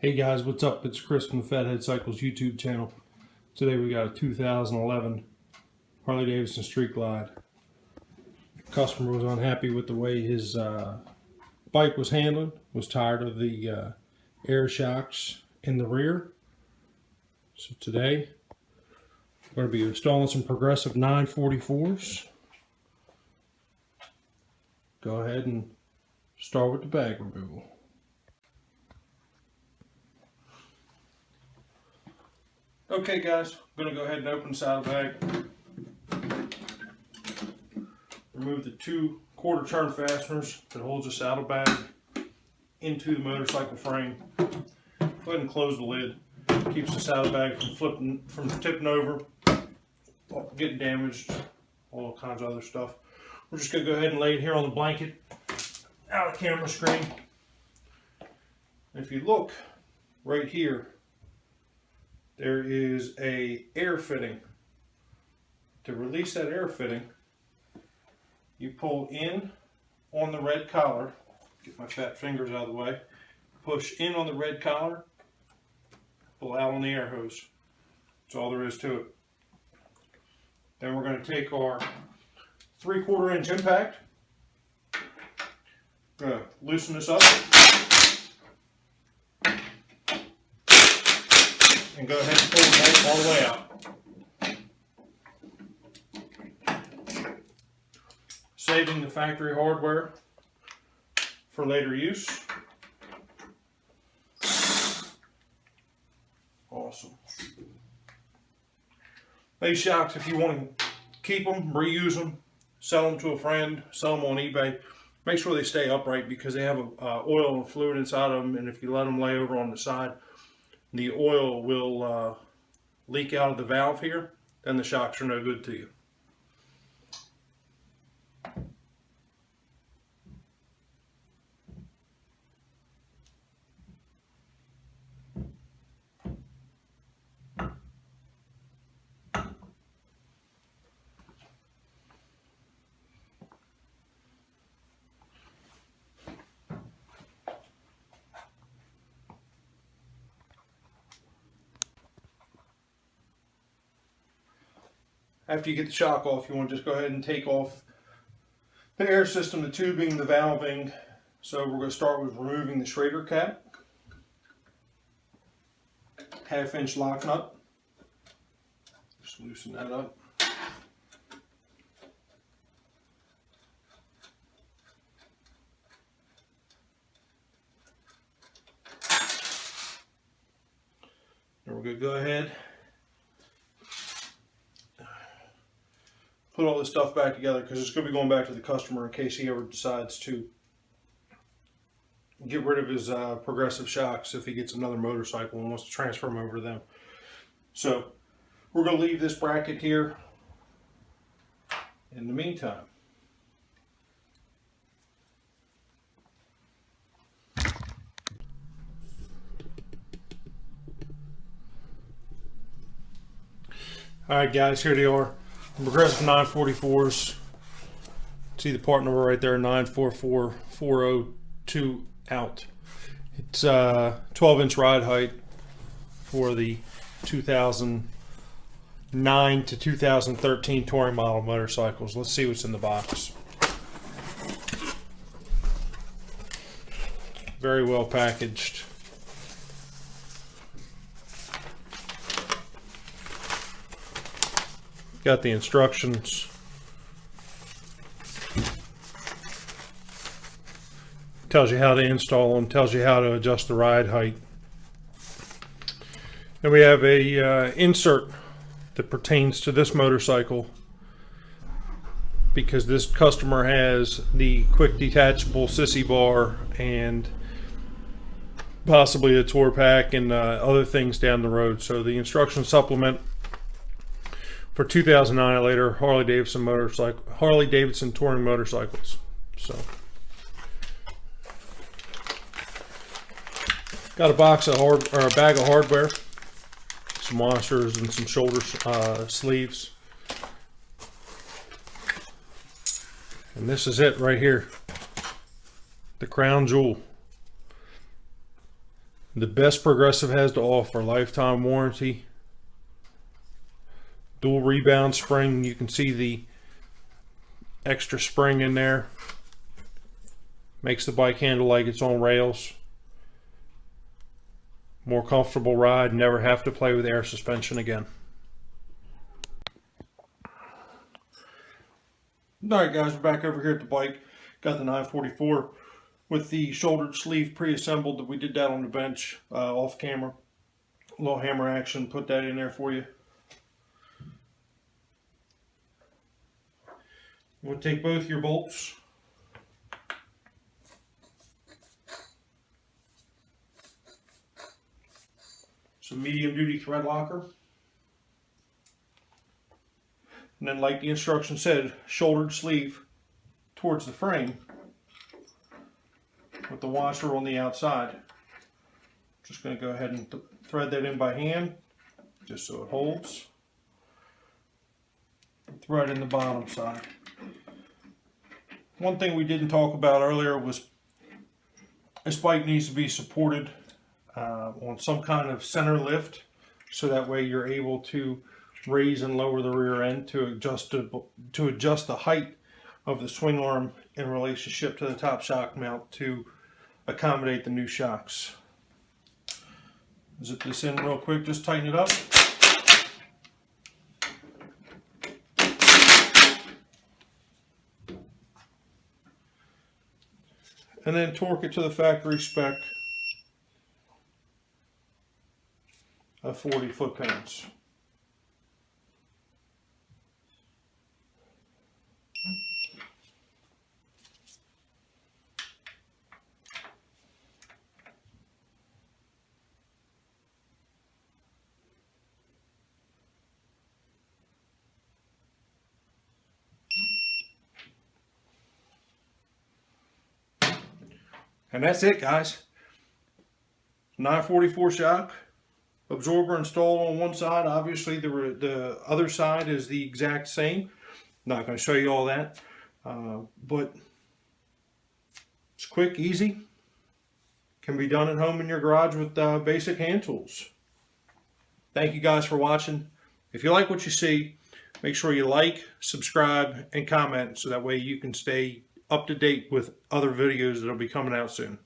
Hey guys, what's up? It's Chris from the Fathead Cycles YouTube channel. Today we got a 2011 Harley Davidson Street Glide. The customer was unhappy with the way his bike was handled, was tired of the air shocks in the rear. So today we're going to be installing some Progressive 944s. Go ahead and start with the bag removal. Okay guys, I'm going to go ahead and open the saddle bag. Remove the 2 quarter turn fasteners that holds the saddle bag into the motorcycle frame. Go ahead and close the lid. Keeps the saddle bag from tipping over, getting damaged, all kinds of other stuff. We're just going to go ahead and lay it here on the blanket, out of camera screen. If you look right here, there is a air fitting. To release that air fitting, you pull in on the red collar, get my fat fingers out of the way, push in on the red collar, pull out on the air hose. That's all there is to it. Then we're going to take our 3/4 inch impact, loosen this up, and go ahead and pull the bolt all the way out. Saving the factory hardware for later use. Awesome. These shocks, if you want to keep them, reuse them, sell them to a friend, sell them on eBay, make sure they stay upright because they have oil and fluid inside of them, and if you let them lay over on the side, the oil will leak out of the valve here, then the shocks are no good to you. After you get the shock off, you want to just go ahead and take off the air system, the tubing, the valving. So we're going to start with removing the Schrader cap, 1/2 inch lock nut. Just loosen that up. Then we're going to go ahead, put all this stuff back together because it's going to be going back to the customer in case he ever decides to get rid of his Progressive shocks if he gets another motorcycle and wants to transfer them over to them. So we're going to leave this bracket here in the meantime. Alright guys, here they are. Progressive 944s. See the part number right there, 944402 out. It's 12-inch ride height for the 2009 to 2013 touring model motorcycles. Let's see what's in the box. Very well packaged. Got the instructions. Tells you how to install them, tells you how to adjust the ride height. Then we have a insert that pertains to this motorcycle because this customer has the quick detachable sissy bar and possibly a tour pack and other things down the road. So the instruction supplement for 2009 and later Harley Davidson touring motorcycles. So got a box of a bag of hardware, some washers and some shoulder sleeves, and this is it right here, the crown jewel. The best Progressive has to offer: lifetime warranty, dual rebound spring. You can see the extra spring in there. Makes the bike handle like it's on rails. More comfortable ride. Never have to play with air suspension again. Alright guys, we're back over here at the bike. Got the 944 with the shouldered sleeve pre-assembled. That we did that on the bench off camera. A little hammer action, put that in there for you. You want to take both your bolts. Some medium duty thread locker. And then, like the instruction said, shouldered sleeve towards the frame with the washer on the outside. Just going to go ahead and thread that in by hand just so it holds. Thread in the bottom side. One thing we didn't talk about earlier was this bike needs to be supported on some kind of center lift, so that way you're able to raise and lower the rear end to adjust the height of the swing arm in relationship to the top shock mount to accommodate the new shocks. Zip this in real quick, just tighten it up. And then torque it to the factory spec of 40 foot-pounds. And that's it, guys. 944 shock, absorber installed on one side. Obviously the other side is the exact same. Not going to show you all that, but it's quick, easy. Can be done at home in your garage with basic hand tools. Thank you guys for watching. If you like what you see, make sure you like, subscribe, and comment so that way you can stay up to date with other videos that will be coming out soon.